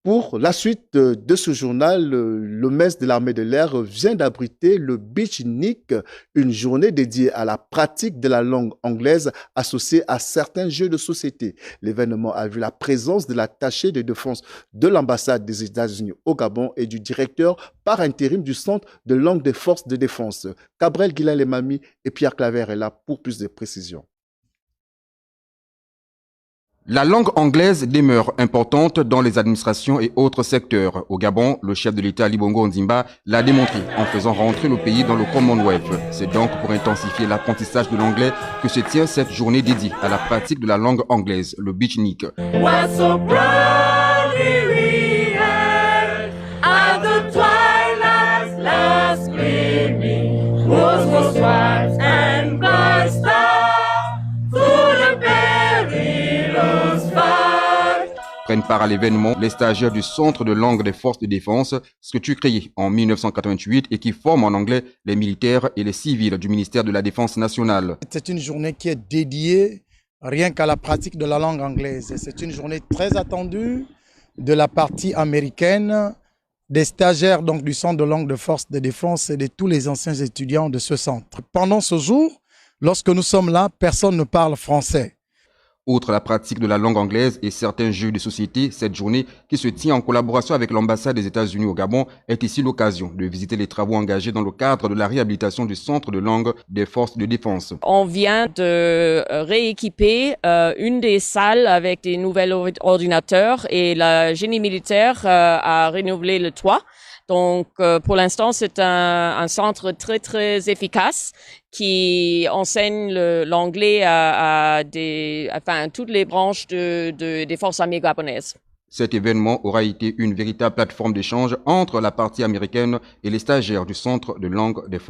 Pour la suite de ce journal, le MES de l'armée de l'air vient d'abriter le Beachnik, une journée dédiée à la pratique de la langue anglaise associée à certains jeux de société. L'événement a vu la présence de l'attaché de défense de l'ambassade des États-Unis au Gabon et du directeur par intérim du Centre de langue des forces de défense. Cabrel Guilain-Lemami et Pierre Claver est là pour plus de précisions. La langue anglaise demeure importante dans les administrations et autres secteurs. Au Gabon, le chef de l'État Ali Bongo Ondimba l'a démontré en faisant rentrer le pays dans le Commonwealth. C'est donc pour intensifier l'apprentissage de l'anglais que se tient cette journée dédiée à la pratique de la langue anglaise, le Beachnik. Prennent part à l'événement les stagiaires du Centre de langue des forces de défense, ce que tu créé en 1988 et qui forme en anglais les militaires et les civils du ministère de la Défense nationale. C'est une journée qui est dédiée rien qu'à la pratique de la langue anglaise. C'est une journée très attendue de la partie américaine, des stagiaires donc du Centre de langue de forces de défense et de tous les anciens étudiants de ce centre. Pendant ce jour, lorsque nous sommes là, personne ne parle français. Outre la pratique de la langue anglaise et certains jeux de société, cette journée, qui se tient en collaboration avec l'ambassade des États-Unis au Gabon, est ici l'occasion de visiter les travaux engagés dans le cadre de la réhabilitation du Centre de langue des forces de défense. On vient de rééquiper une des salles avec des nouveaux ordinateurs et la génie militaire a renouvelé le toit. Donc, pour l'instant, c'est un centre très efficace qui enseigne l'anglais à toutes les branches des forces armées gabonaises. Cet événement aura été une véritable plateforme d'échange entre la partie américaine et les stagiaires du Centre de langue des forces